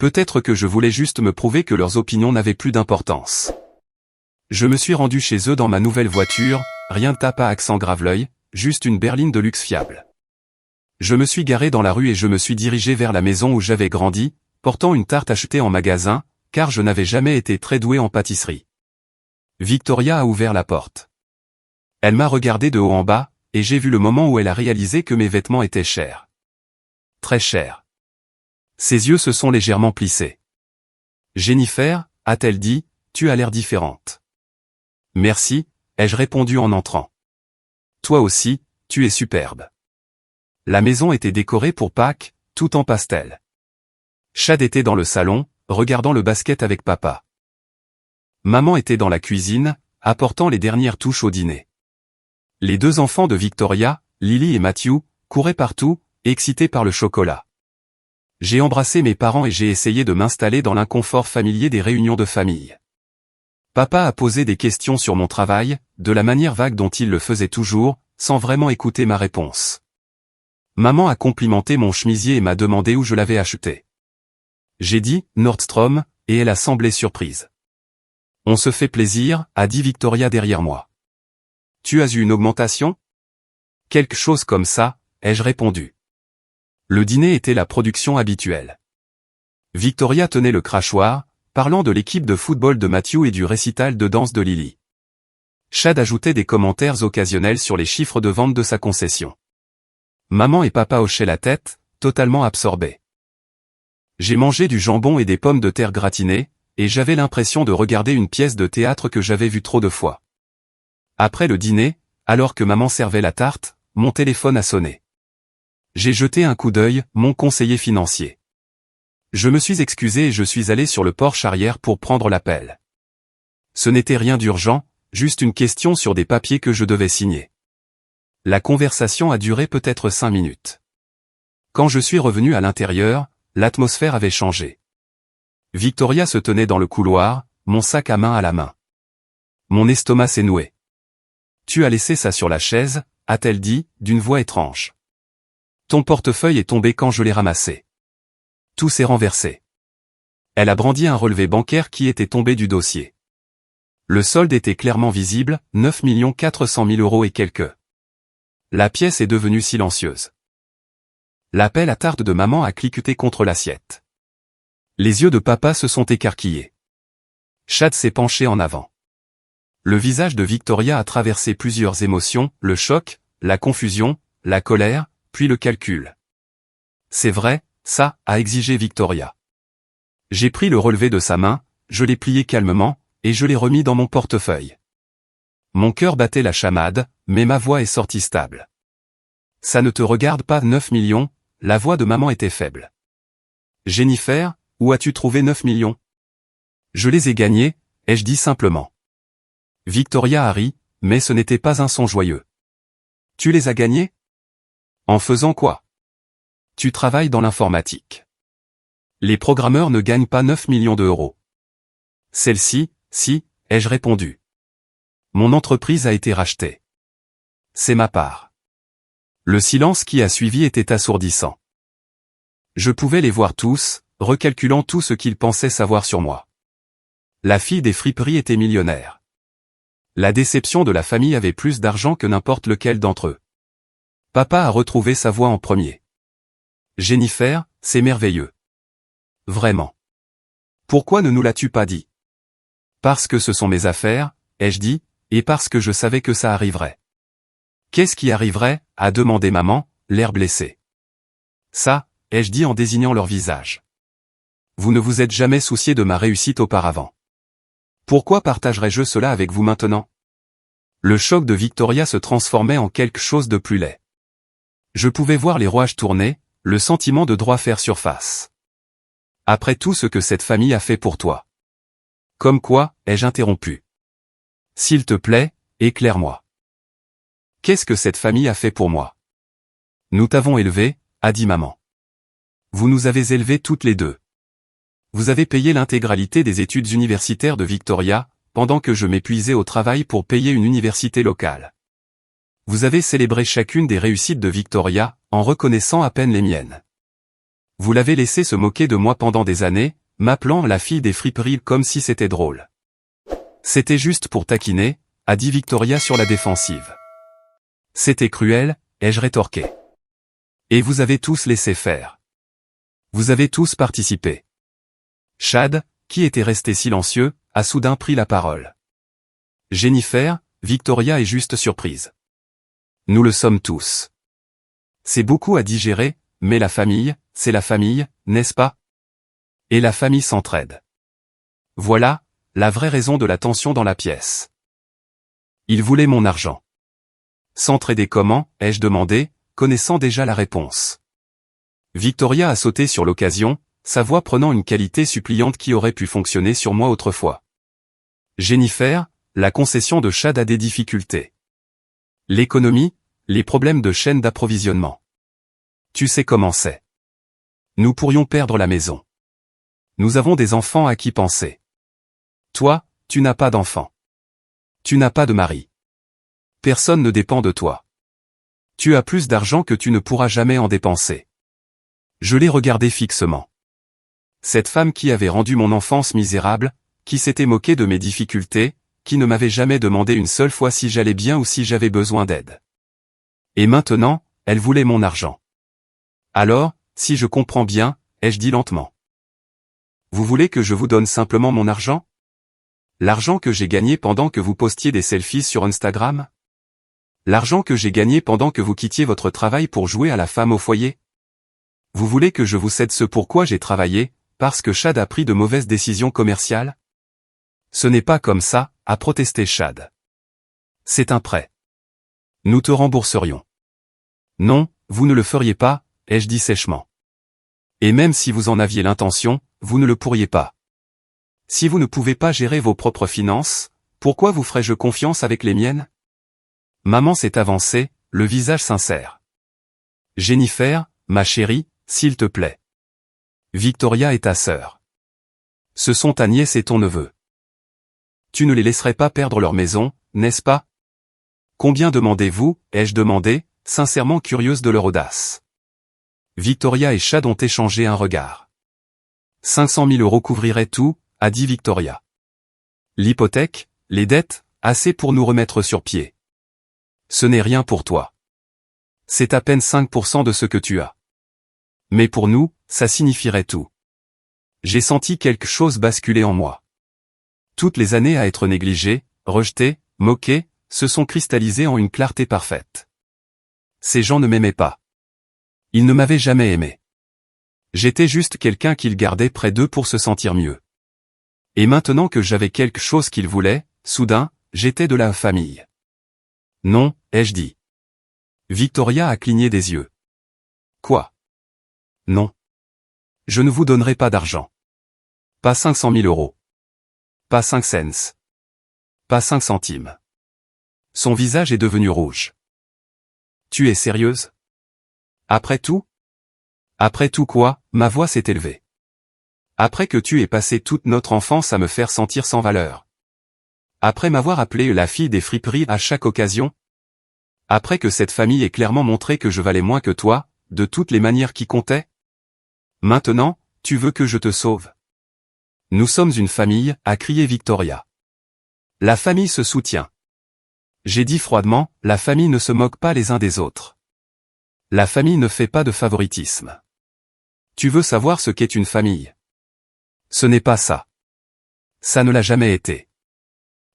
S1: Peut-être que je voulais juste me prouver que leurs opinions n'avaient plus d'importance. Je me suis rendu chez eux dans ma nouvelle voiture, rien de tape à accent grave-l'œil, juste une berline de luxe fiable. Je me suis garé dans la rue et je me suis dirigé vers la maison où j'avais grandi, portant une tarte achetée en magasin, car je n'avais jamais été très doué en pâtisserie. Victoria a ouvert la porte. Elle m'a regardé de haut en bas, et j'ai vu le moment où elle a réalisé que mes vêtements étaient chers. Très chers. Ses yeux se sont légèrement plissés. Jennifer, a-t-elle dit, tu as l'air différente. Merci, ai-je répondu en entrant. Toi aussi, tu es superbe. La maison était décorée pour Pâques, tout en pastel. Chad était dans le salon, regardant le basket avec papa. Maman était dans la cuisine, apportant les dernières touches au dîner. Les deux enfants de Victoria, Lily et Matthew, couraient partout, excités par le chocolat. J'ai embrassé mes parents et j'ai essayé de m'installer dans l'inconfort familier des réunions de famille. Papa a posé des questions sur mon travail, de la manière vague dont il le faisait toujours, sans vraiment écouter ma réponse. Maman a complimenté mon chemisier et m'a demandé où je l'avais acheté. J'ai dit « Nordstrom » et elle a semblé surprise. « On se fait plaisir » a dit Victoria derrière moi. « Tu as eu une augmentation ?» Quelque chose comme ça, ai-je répondu. Le dîner était la production habituelle. Victoria tenait le crachoir, parlant de l'équipe de football de Matthew et du récital de danse de Lily. Chad ajoutait des commentaires occasionnels sur les chiffres de vente de sa concession. Maman et papa hochaient la tête, totalement absorbés. J'ai mangé du jambon et des pommes de terre gratinées, et j'avais l'impression de regarder une pièce de théâtre que j'avais vue trop de fois. Après le dîner, alors que maman servait la tarte, mon téléphone a sonné. J'ai jeté un coup d'œil, mon conseiller financier. Je me suis excusé et je suis allé sur le porche arrière pour prendre l'appel. Ce n'était rien d'urgent, juste une question sur des papiers que je devais signer. La conversation a duré peut-être 5 minutes. Quand je suis revenu à l'intérieur, l'atmosphère avait changé. Victoria se tenait dans le couloir, mon sac à main à la main. Mon estomac s'est noué. « Tu as laissé ça sur la chaise ?» a-t-elle dit, d'une voix étrange. « Ton portefeuille est tombé quand je l'ai ramassé. » Tout s'est renversé. Elle a brandi un relevé bancaire qui était tombé du dossier. Le solde était clairement visible, 9 400 000 € et quelques. La pièce est devenue silencieuse. L'appel à tarte de maman a cliqueté contre l'assiette. Les yeux de papa se sont écarquillés. Chad s'est penché en avant. Le visage de Victoria a traversé plusieurs émotions, le choc, la confusion, la colère, puis le calcul. C'est vrai, ça, a exigé Victoria. J'ai pris le relevé de sa main, je l'ai plié calmement, et je l'ai remis dans mon portefeuille. Mon cœur battait la chamade, mais ma voix est sortie stable. Ça ne te regarde pas 9 millions, la voix de maman était faible. Jennifer, où as-tu trouvé 9 millions? Je les ai gagnés, ai-je dit simplement. Victoria a ri, mais ce n'était pas un son joyeux. Tu les as gagnés? En faisant quoi? Tu travailles dans l'informatique. Les programmeurs ne gagnent pas 9 millions d'euros. Celle-ci, si, ai-je répondu. Mon entreprise a été rachetée. C'est ma part. Le silence qui a suivi était assourdissant. Je pouvais les voir tous, recalculant tout ce qu'ils pensaient savoir sur moi. La fille des friperies était millionnaire. La déception de la famille avait plus d'argent que n'importe lequel d'entre eux. Papa a retrouvé sa voix en premier. Jennifer, c'est merveilleux. Vraiment. Pourquoi ne nous l'as-tu pas dit? Parce que ce sont mes affaires, ai-je dit, et parce que je savais que ça arriverait. Qu'est-ce qui arriverait? A demandé maman, l'air blessé. Ça, ai-je dit en désignant leur visage. Vous ne vous êtes jamais soucié de ma réussite auparavant. Pourquoi partagerais-je cela avec vous maintenant? Le choc de Victoria se transformait en quelque chose de plus laid. Je pouvais voir les rouages tourner, le sentiment de droit faire surface. Après tout ce que cette famille a fait pour toi. Comme quoi, ai-je interrompu. S'il te plaît, éclaire-moi. Qu'est-ce que cette famille a fait pour moi? Nous t'avons élevé, a dit maman. Vous nous avez élevés toutes les deux. Vous avez payé l'intégralité des études universitaires de Victoria, pendant que je m'épuisais au travail pour payer une université locale. Vous avez célébré chacune des réussites de Victoria, en reconnaissant à peine les miennes. Vous l'avez laissé se moquer de moi pendant des années, m'appelant la fille des friperies comme si c'était drôle. C'était juste pour taquiner, a dit Victoria sur la défensive. C'était cruel, ai-je rétorqué. Et vous avez tous laissé faire. Vous avez tous participé. Chad, qui était resté silencieux, a soudain pris la parole. Jennifer, Victoria est juste surprise. Nous le sommes tous. C'est beaucoup à digérer, mais la famille, c'est la famille, n'est-ce pas? Et la famille s'entraide. Voilà, la vraie raison de la tension dans la pièce. Il voulait mon argent. S'entraider comment, ai-je demandé, connaissant déjà la réponse. Victoria a sauté sur l'occasion, sa voix prenant une qualité suppliante qui aurait pu fonctionner sur moi autrefois. Jennifer, la concession de Chad a des difficultés. L'économie, les problèmes de chaîne d'approvisionnement. Tu sais comment c'est. Nous pourrions perdre la maison. Nous avons des enfants à qui penser. Toi, tu n'as pas d'enfant. Tu n'as pas de mari. Personne ne dépend de toi. Tu as plus d'argent que tu ne pourras jamais en dépenser. Je l'ai regardé fixement. Cette femme qui avait rendu mon enfance misérable, qui s'était moquée de mes difficultés, qui ne m'avait jamais demandé une seule fois si j'allais bien ou si j'avais besoin d'aide. Et maintenant, elle voulait mon argent. Alors, si je comprends bien, ai-je dit lentement. Vous voulez que je vous donne simplement mon argent? L'argent que j'ai gagné pendant que vous postiez des selfies sur Instagram? L'argent que j'ai gagné pendant que vous quittiez votre travail pour jouer à la femme au foyer? Vous voulez que je vous cède ce pourquoi j'ai travaillé, parce que Chad a pris de mauvaises décisions commerciales? Ce n'est pas comme ça, a protesté Chad. C'est un prêt. Nous te rembourserions. Non, vous ne le feriez pas, ai-je dit sèchement. Et même si vous en aviez l'intention, vous ne le pourriez pas. Si vous ne pouvez pas gérer vos propres finances, pourquoi vous ferais-je confiance avec les miennes? Maman s'est avancée, le visage sincère. Jennifer, ma chérie, s'il te plaît. Victoria est ta sœur. Ce sont ta nièce et ton neveu. Tu ne les laisserais pas perdre leur maison, n'est-ce pas? Combien demandez-vous, ai-je demandé, sincèrement curieuse de leur audace. Victoria et Chad ont échangé un regard. 500 000 € couvriraient tout, a dit Victoria. L'hypothèque, les dettes, assez pour nous remettre sur pied. Ce n'est rien pour toi. C'est à peine 5% de ce que tu as. Mais pour nous, ça signifierait tout. J'ai senti quelque chose basculer en moi. Toutes les années à être négligées, rejetées, moquées, se sont cristallisées en une clarté parfaite. Ces gens ne m'aimaient pas. Ils ne m'avaient jamais aimé. J'étais juste quelqu'un qu'ils gardaient près d'eux pour se sentir mieux. Et maintenant que j'avais quelque chose qu'ils voulaient, soudain, j'étais de la famille. Non, ai-je dit. Victoria a cligné des yeux. Quoi? Non. Je ne vous donnerai pas d'argent. Pas 500 000 €. Pas 5 cents. Pas 5 centimes. Son visage est devenu rouge. Tu es sérieuse? Après tout? Après tout quoi, ma voix s'est élevée. Après que tu aies passé toute notre enfance à me faire sentir sans valeur. Après m'avoir appelé la fille des friperies à chaque occasion. Après que cette famille ait clairement montré que je valais moins que toi, de toutes les manières qui comptaient. Maintenant, tu veux que je te sauve. Nous sommes une famille, a crié Victoria. La famille se soutient. J'ai dit froidement, la famille ne se moque pas les uns des autres. La famille ne fait pas de favoritisme. Tu veux savoir ce qu'est une famille? Ce n'est pas ça. Ça ne l'a jamais été.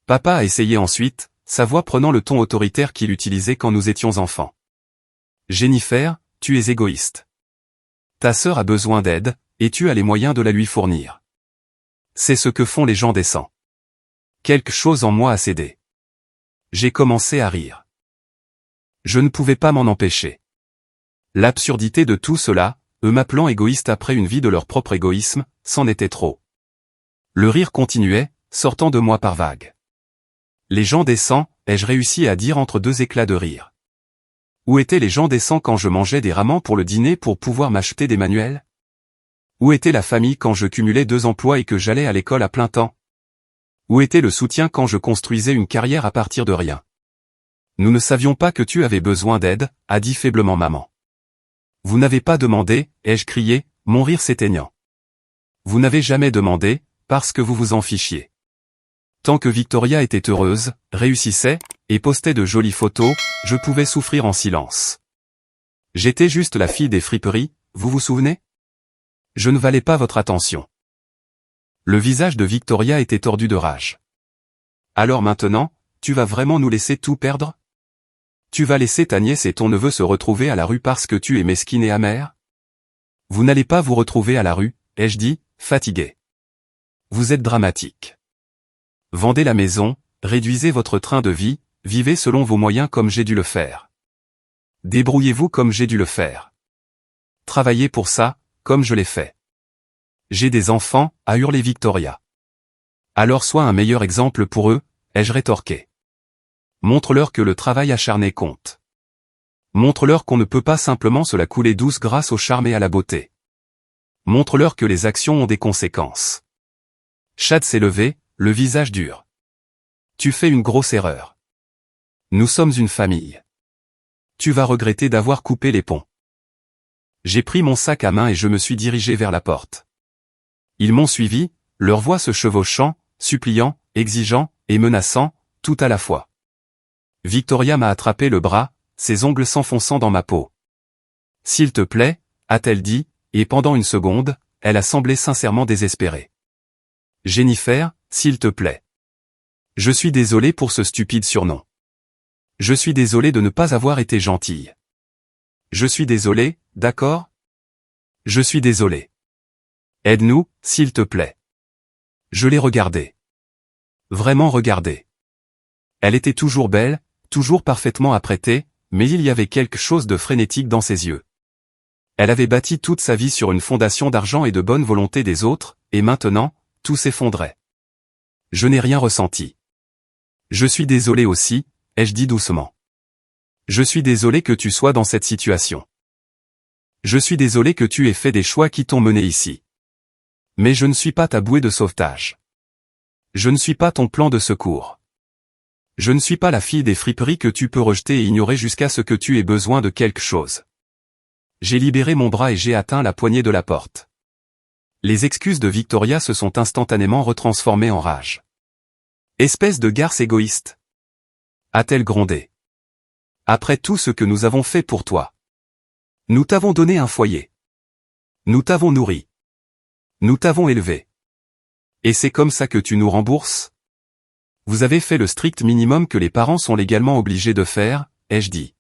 S1: Papa a essayé ensuite, sa voix prenant le ton autoritaire qu'il utilisait quand nous étions enfants. Jennifer, tu es égoïste. Ta sœur a besoin d'aide, et tu as les moyens de la lui fournir. C'est ce que font les gens décents. Quelque chose en moi a cédé. J'ai commencé à rire. Je ne pouvais pas m'en empêcher. L'absurdité de tout cela, eux m'appelant égoïste après une vie de leur propre égoïsme, c'en était trop. Le rire continuait, sortant de moi par vagues. Les gens décents, ai-je réussi à dire entre deux éclats de rire. Où étaient les gens décents quand je mangeais des ramen pour le dîner pour pouvoir m'acheter des manuels? Où était la famille quand je cumulais 2 emplois et que j'allais à l'école à plein temps? Où était le soutien quand je construisais une carrière à partir de rien? Nous ne savions pas que tu avais besoin d'aide, a dit faiblement maman. Vous n'avez pas demandé, ai-je crié, Mon rire s'éteignant. Vous n'avez jamais demandé, parce que vous vous en fichiez. Tant que Victoria était heureuse, réussissait, et postait de jolies photos, je pouvais souffrir en silence. J'étais juste la fille des friperies, vous vous souvenez? Je ne valais pas votre attention. Le visage de Victoria était tordu de rage. Alors maintenant, tu vas vraiment nous laisser tout perdre? Tu vas laisser ta nièce et ton neveu se retrouver à la rue parce que tu es mesquine et amère? Vous n'allez pas vous retrouver à la rue, ai-je dit, fatigué. Vous êtes dramatique. Vendez la maison, réduisez votre train de vie, vivez selon vos moyens comme j'ai dû le faire. Débrouillez-vous comme j'ai dû le faire. Travaillez pour ça, comme je l'ai fait. J'ai des enfants, a hurlé Victoria. Alors sois un meilleur exemple pour eux, ai-je rétorqué. Montre-leur que le travail acharné compte. Montre-leur qu'on ne peut pas simplement se la couler douce grâce au charme et à la beauté. Montre-leur que les actions ont des conséquences. Chad s'est levé, le visage dur. Tu fais une grosse erreur. Nous sommes une famille. Tu vas regretter d'avoir coupé les ponts. J'ai pris mon sac à main et je me suis dirigé vers la porte. Ils m'ont suivi, leur voix se chevauchant, suppliant, exigeant, et menaçant, tout à la fois. Victoria m'a attrapé le bras, ses ongles s'enfonçant dans ma peau. S'il te plaît, a-t-elle dit, et pendant une seconde, elle a semblé sincèrement désespérée. Jennifer, s'il te plaît. Je suis désolé pour ce stupide surnom. Je suis désolé de ne pas avoir été gentille. Je suis désolé, d'accord? Je suis désolé. Aide-nous, s'il te plaît. Je l'ai regardée. Vraiment regardée. Elle était toujours belle, toujours parfaitement apprêtée, mais il y avait quelque chose de frénétique dans ses yeux. Elle avait bâti toute sa vie sur une fondation d'argent et de bonne volonté des autres, et maintenant, tout s'effondrait. Je n'ai rien ressenti. Je suis désolé aussi, ai-je dit doucement. Je suis désolé que tu sois dans cette situation. Je suis désolé que tu aies fait des choix qui t'ont mené ici. Mais je ne suis pas ta bouée de sauvetage. Je ne suis pas ton plan de secours. Je ne suis pas la fille des friperies que tu peux rejeter et ignorer jusqu'à ce que tu aies besoin de quelque chose. J'ai libéré mon bras et j'ai atteint la poignée de la porte. Les excuses de Victoria se sont instantanément retransformées en rage. Espèce de garce égoïste, a-t-elle grondé. Après tout ce que nous avons fait pour toi. Nous t'avons donné un foyer. Nous t'avons nourri. Nous t'avons élevé. Et c'est comme ça que tu nous rembourses? Vous avez fait le strict minimum que les parents sont légalement obligés de faire, ai-je dit.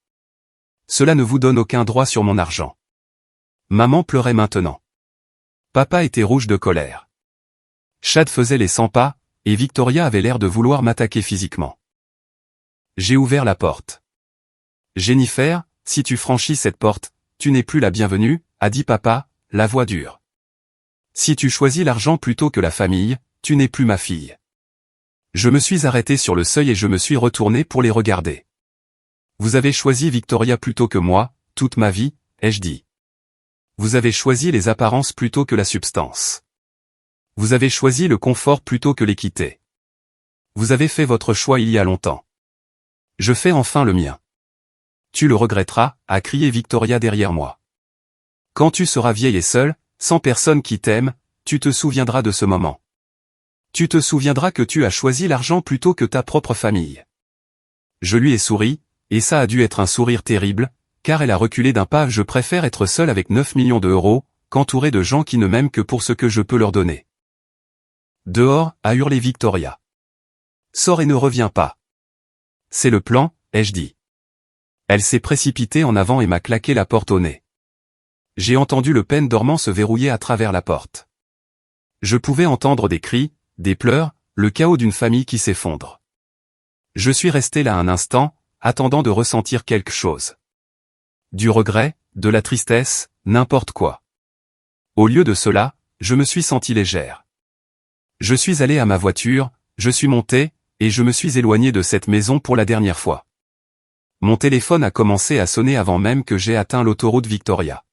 S1: Cela ne vous donne aucun droit sur mon argent. Maman pleurait maintenant. Papa était rouge de colère. Chad faisait les 100 pas, et Victoria avait l'air de vouloir m'attaquer physiquement. J'ai ouvert la porte. Jennifer, si tu franchis cette porte, tu n'es plus la bienvenue, a dit papa, la voix dure. Si tu choisis l'argent plutôt que la famille, tu n'es plus ma fille. Je me suis arrêté sur le seuil et je me suis retourné pour les regarder. Vous avez choisi Victoria plutôt que moi, toute ma vie, ai-je dit. Vous avez choisi les apparences plutôt que la substance. Vous avez choisi le confort plutôt que l'équité. Vous avez fait votre choix il y a longtemps. Je fais enfin le mien. Tu le regretteras, a crié Victoria derrière moi. Quand tu seras vieille et seule, sans personne qui t'aime, tu te souviendras de ce moment. Tu te souviendras que tu as choisi l'argent plutôt que ta propre famille. Je lui ai souri, et ça a dû être un sourire terrible, car elle a reculé d'un pas. Je préfère être seule avec 9 millions d'euros, qu'entourée de gens qui ne m'aiment que pour ce que je peux leur donner. Dehors, a hurlé Victoria. Sors et ne reviens pas. C'est le plan, ai-je dit. Elle s'est précipitée en avant et m'a claqué la porte au nez. J'ai entendu le peine dormant se verrouiller à travers la porte. Je pouvais entendre des cris, des pleurs, le chaos d'une famille qui s'effondre. Je suis resté là un instant, attendant de ressentir quelque chose. Du regret, de la tristesse, n'importe quoi. Au lieu de cela, je me suis senti légère. Je suis allé à ma voiture, je suis monté, et je me suis éloigné de cette maison pour la dernière fois. Mon téléphone a commencé à sonner avant même que j'aie atteint l'autoroute Victoria.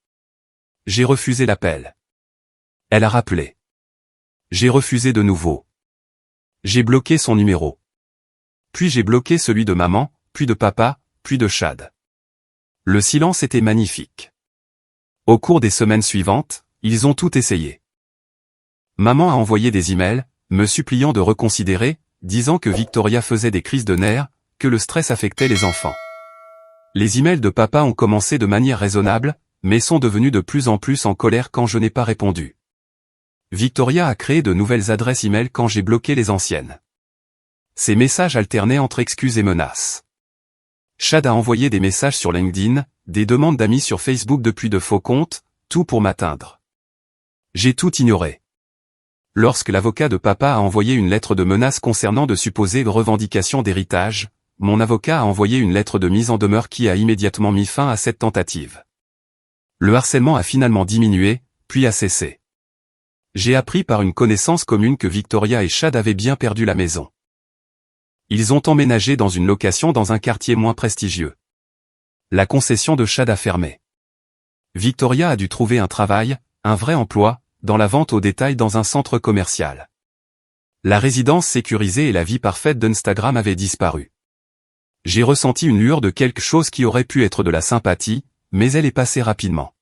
S1: J'ai refusé l'appel. Elle a rappelé. J'ai refusé de nouveau. J'ai bloqué son numéro. Puis j'ai bloqué celui de maman, puis de papa, puis de Chad. Le silence était magnifique. Au cours des semaines suivantes, Ils ont tout essayé. Maman a envoyé des emails, me suppliant de reconsidérer, disant que Victoria faisait des crises de nerfs, que le stress affectait les enfants. Les emails de papa ont commencé de manière raisonnable, mais sont devenus de plus en plus en colère quand je n'ai pas répondu. Victoria a créé de nouvelles adresses email quand j'ai bloqué les anciennes. Ces messages alternaient entre excuses et menaces. Chad a envoyé des messages sur LinkedIn, des demandes d'amis sur Facebook depuis de faux comptes, tout pour m'atteindre. J'ai tout ignoré. Lorsque l'avocat de papa a envoyé une lettre de menace concernant de supposées revendications d'héritage, mon avocat a envoyé une lettre de mise en demeure qui a immédiatement mis fin à cette tentative. Le harcèlement a finalement diminué, puis a cessé. J'ai appris par une connaissance commune que Victoria et Chad avaient bien perdu la maison. Ils ont emménagé dans une location dans un quartier moins prestigieux. La concession de Chad a fermé. Victoria a dû trouver un travail, un vrai emploi, dans la vente au détail dans un centre commercial. La résidence sécurisée et la vie parfaite d'Instagram avaient disparu. J'ai ressenti une lueur de quelque chose qui aurait pu être de la sympathie, mais elle est passée rapidement.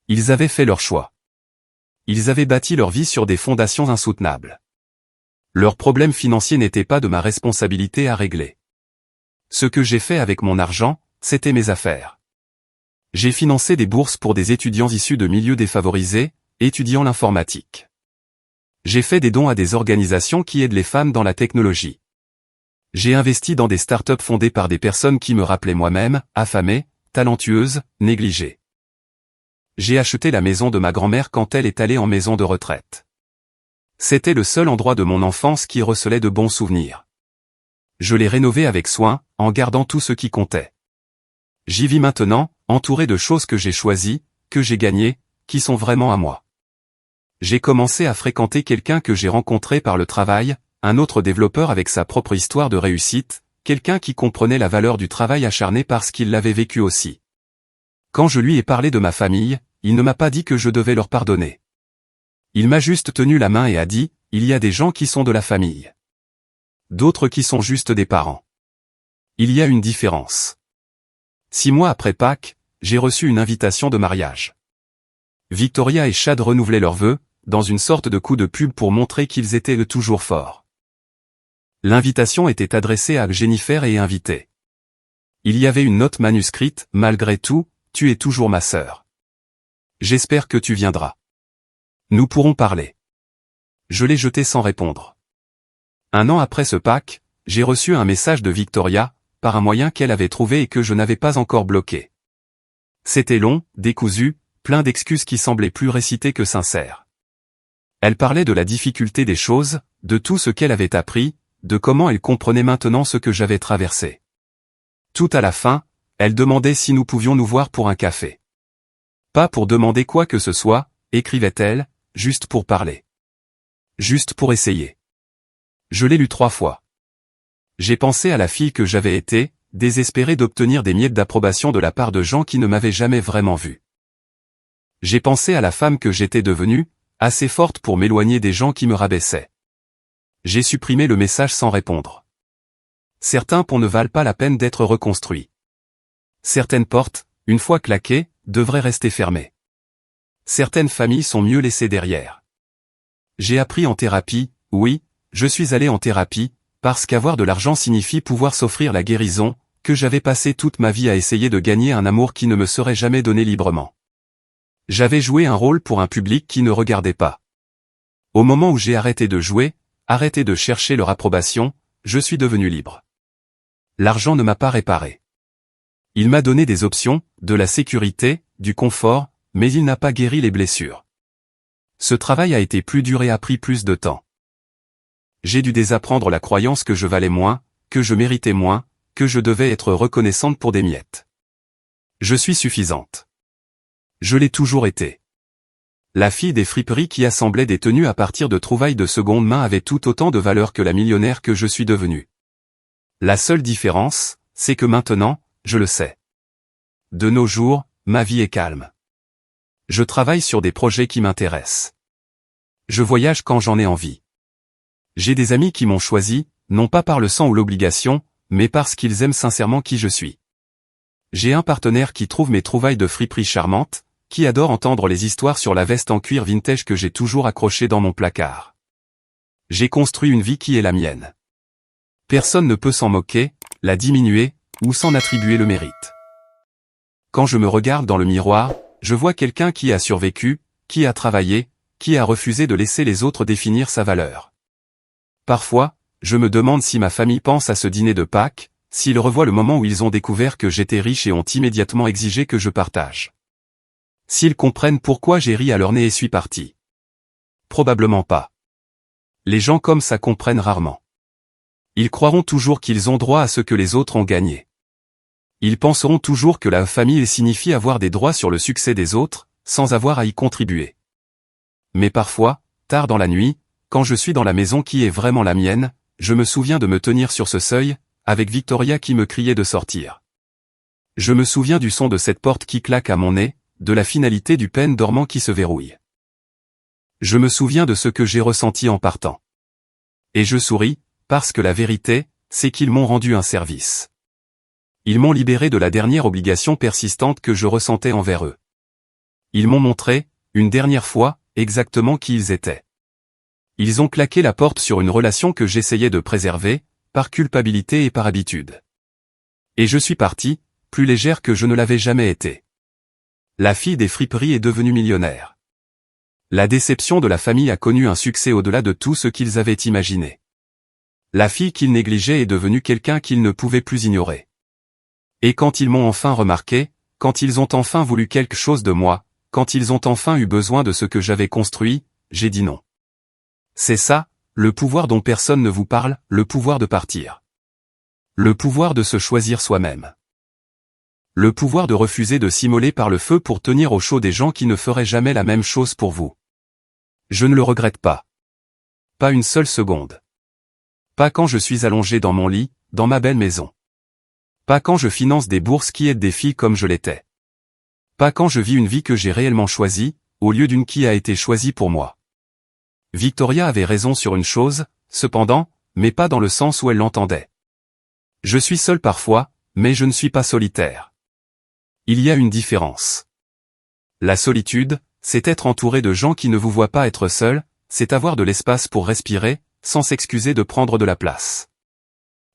S1: Ils avaient fait leur choix. Ils avaient bâti leur vie sur des fondations insoutenables. Leurs problèmes financiers n'étaient pas de ma responsabilité à régler. Ce que j'ai fait avec mon argent, c'était mes affaires. J'ai financé des bourses pour des étudiants issus de milieux défavorisés, étudiant l'informatique. J'ai fait des dons à des organisations qui aident les femmes dans la technologie. J'ai investi dans des startups fondées par des personnes qui me rappelaient moi-même, affamées, talentueuses, négligées. J'ai acheté la maison de ma grand-mère quand elle est allée en maison de retraite. C'était le seul endroit de mon enfance qui recelait de bons souvenirs. Je l'ai rénové avec soin, en gardant tout ce qui comptait. J'y vis maintenant, entouré de choses que j'ai choisies, que j'ai gagnées, qui sont vraiment à moi. J'ai commencé à fréquenter quelqu'un que j'ai rencontré par le travail, un autre développeur avec sa propre histoire de réussite, quelqu'un qui comprenait la valeur du travail acharné parce qu'il l'avait vécu aussi. Quand je lui ai parlé de ma famille, il ne m'a pas dit que je devais leur pardonner. Il m'a juste tenu la main et a dit, il y a des gens qui sont de la famille. D'autres qui sont juste des parents. Il y a une différence. 6 mois après Pâques, j'ai reçu une invitation de mariage. Victoria et Chad renouvelaient leurs vœux, dans une sorte de coup de pub pour montrer qu'ils étaient eux toujours forts. L'invitation était adressée à Jennifer et invitée. Il y avait une note manuscrite, malgré tout, tu es toujours ma sœur. J'espère que tu viendras. Nous pourrons parler. Je l'ai jeté sans répondre. 1 an après ce Pâques, j'ai reçu un message de Victoria, par un moyen qu'elle avait trouvé et que je n'avais pas encore bloqué. C'était long, décousu, plein d'excuses qui semblaient plus récitées que sincères. Elle parlait de la difficulté des choses, de tout ce qu'elle avait appris, de comment elle comprenait maintenant ce que j'avais traversé. Tout à la fin, elle demandait si nous pouvions nous voir pour un café. Pas pour demander quoi que ce soit, écrivait-elle, juste pour parler. Juste pour essayer. Je l'ai lu 3 fois. J'ai pensé à la fille que j'avais été, désespérée d'obtenir des miettes d'approbation de la part de gens qui ne m'avaient jamais vraiment vu. J'ai pensé à la femme que j'étais devenue, assez forte pour m'éloigner des gens qui me rabaissaient. J'ai supprimé le message sans répondre. Certains ponts ne valent pas la peine d'être reconstruits. Certaines portes, une fois claquées, devraient rester fermées. Certaines familles sont mieux laissées derrière. J'ai appris en thérapie, oui, je suis allé en thérapie, parce qu'avoir de l'argent signifie pouvoir s'offrir la guérison, que j'avais passé toute ma vie à essayer de gagner un amour qui ne me serait jamais donné librement. J'avais joué un rôle pour un public qui ne regardait pas. Au moment où j'ai arrêté de jouer, arrêté de chercher leur approbation, je suis devenu libre. L'argent ne m'a pas réparé. Il m'a donné des options, de la sécurité, du confort, mais il n'a pas guéri les blessures. Ce travail a été plus dur et a pris plus de temps. J'ai dû désapprendre la croyance que je valais moins, que je méritais moins, que je devais être reconnaissante pour des miettes. Je suis suffisante. Je l'ai toujours été. La fille des friperies qui assemblait des tenues à partir de trouvailles de seconde main avait tout autant de valeur que la millionnaire que je suis devenue. La seule différence, c'est que maintenant, je le sais. De nos jours, ma vie est calme. Je travaille sur des projets qui m'intéressent. Je voyage quand j'en ai envie. J'ai des amis qui m'ont choisi, non pas par le sang ou l'obligation, mais parce qu'ils aiment sincèrement qui je suis. J'ai un partenaire qui trouve mes trouvailles de friperie charmantes, qui adore entendre les histoires sur la veste en cuir vintage que j'ai toujours accrochée dans mon placard. J'ai construit une vie qui est la mienne. Personne ne peut s'en moquer, la diminuer, ou s'en attribuer le mérite. Quand je me regarde dans le miroir, je vois quelqu'un qui a survécu, qui a travaillé, qui a refusé de laisser les autres définir sa valeur. Parfois, je me demande si ma famille pense à ce dîner de Pâques, s'ils revoient le moment où ils ont découvert que j'étais riche et ont immédiatement exigé que je partage. S'ils comprennent pourquoi j'ai ri à leur nez et suis parti. Probablement pas. Les gens comme ça comprennent rarement. Ils croiront toujours qu'ils ont droit à ce que les autres ont gagné. Ils penseront toujours que la famille signifie avoir des droits sur le succès des autres, sans avoir à y contribuer. Mais parfois, tard dans la nuit, quand je suis dans la maison qui est vraiment la mienne, je me souviens de me tenir sur ce seuil, avec Victoria qui me criait de sortir. Je me souviens du son de cette porte qui claque à mon nez, de la finalité du pen dormant qui se verrouille. Je me souviens de ce que j'ai ressenti en partant. Et je souris, parce que la vérité, c'est qu'ils m'ont rendu un service. Ils m'ont libéré de la dernière obligation persistante que je ressentais envers eux. Ils m'ont montré, une dernière fois, exactement qui ils étaient. Ils ont claqué la porte sur une relation que j'essayais de préserver, par culpabilité et par habitude. Et je suis parti, plus légère que je ne l'avais jamais été. La fille des friperies est devenue millionnaire. La déception de la famille a connu un succès au-delà de tout ce qu'ils avaient imaginé. La fille qu'ils négligeaient est devenue quelqu'un qu'ils ne pouvaient plus ignorer. Et quand ils m'ont enfin remarqué, quand ils ont enfin voulu quelque chose de moi, quand ils ont enfin eu besoin de ce que j'avais construit, j'ai dit non. C'est ça, le pouvoir dont personne ne vous parle, le pouvoir de partir. Le pouvoir de se choisir soi-même. Le pouvoir de refuser de s'immoler par le feu pour tenir au chaud des gens qui ne feraient jamais la même chose pour vous. Je ne le regrette pas. Pas une seule seconde. Pas quand je suis allongé dans mon lit, dans ma belle maison. Pas quand je finance des bourses qui aident des filles comme je l'étais. Pas quand je vis une vie que j'ai réellement choisie, au lieu d'une qui a été choisie pour moi. Victoria avait raison sur une chose, cependant, mais pas dans le sens où elle l'entendait. Je suis seul parfois, mais je ne suis pas solitaire. Il y a une différence. La solitude, c'est être entouré de gens qui ne vous voient pas être seul, c'est avoir de l'espace pour respirer, sans s'excuser de prendre de la place.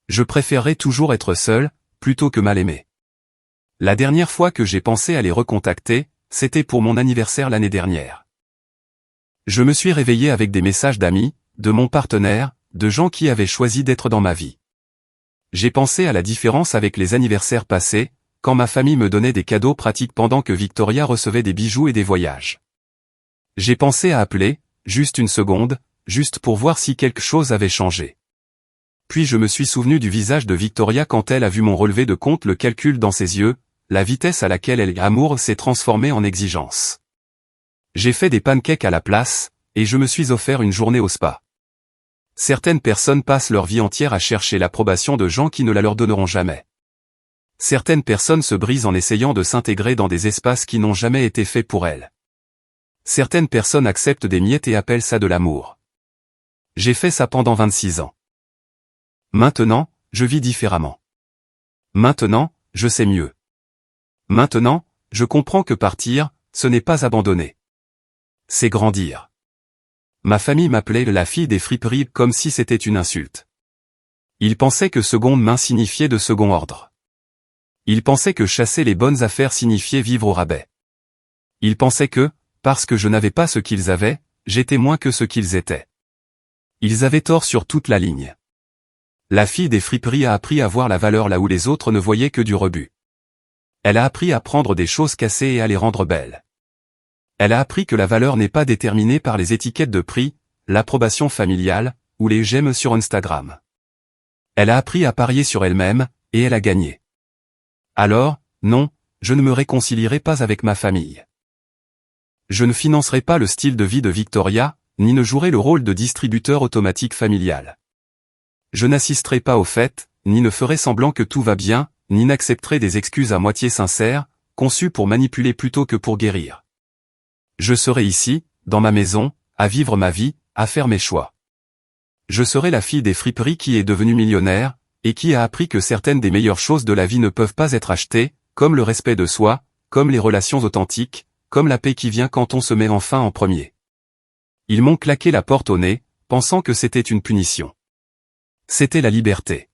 S1: Je préférerais toujours être seul, plutôt que mal aimé. La dernière fois que j'ai pensé à les recontacter, c'était pour mon anniversaire l'année dernière. Je me suis réveillé avec des messages d'amis, de mon partenaire, de gens qui avaient choisi d'être dans ma vie. J'ai pensé à la différence avec les anniversaires passés, quand ma famille me donnait des cadeaux pratiques pendant que Victoria recevait des bijoux et des voyages. J'ai pensé à appeler, juste une seconde, juste pour voir si quelque chose avait changé. Puis je me suis souvenu du visage de Victoria quand elle a vu mon relevé de compte, le calcul dans ses yeux, la vitesse à laquelle elle amour s'est transformée en exigence. J'ai fait des pancakes à la place, et je me suis offert une journée au spa. Certaines personnes passent leur vie entière à chercher l'approbation de gens qui ne la leur donneront jamais. Certaines personnes se brisent en essayant de s'intégrer dans des espaces qui n'ont jamais été faits pour elles. Certaines personnes acceptent des miettes et appellent ça de l'amour. J'ai fait ça pendant 26 ans. Maintenant, je vis différemment. Maintenant, je sais mieux. Maintenant, je comprends que partir, ce n'est pas abandonner. C'est grandir. Ma famille m'appelait la fille des friperies comme si c'était une insulte. Ils pensaient que seconde main signifiait de second ordre. Ils pensaient que chasser les bonnes affaires signifiait vivre au rabais. Ils pensaient que, parce que je n'avais pas ce qu'ils avaient, j'étais moins que ce qu'ils étaient. Ils avaient tort sur toute la ligne. La fille des friperies a appris à voir la valeur là où les autres ne voyaient que du rebut. Elle a appris à prendre des choses cassées et à les rendre belles. Elle a appris que la valeur n'est pas déterminée par les étiquettes de prix, l'approbation familiale, ou les j'aime sur Instagram. Elle a appris à parier sur elle-même, et elle a gagné. Alors, non, je ne me réconcilierai pas avec ma famille. Je ne financerai pas le style de vie de Victoria, ni ne jouerai le rôle de distributeur automatique familial. Je n'assisterai pas aux fêtes, ni ne ferai semblant que tout va bien, ni n'accepterai des excuses à moitié sincères, conçues pour manipuler plutôt que pour guérir. Je serai ici, dans ma maison, à vivre ma vie, à faire mes choix. Je serai la fille des friperies qui est devenue millionnaire, et qui a appris que certaines des meilleures choses de la vie ne peuvent pas être achetées, comme le respect de soi, comme les relations authentiques, comme la paix qui vient quand on se met enfin en premier. Ils m'ont claqué la porte au nez, pensant que c'était une punition. C'était la liberté.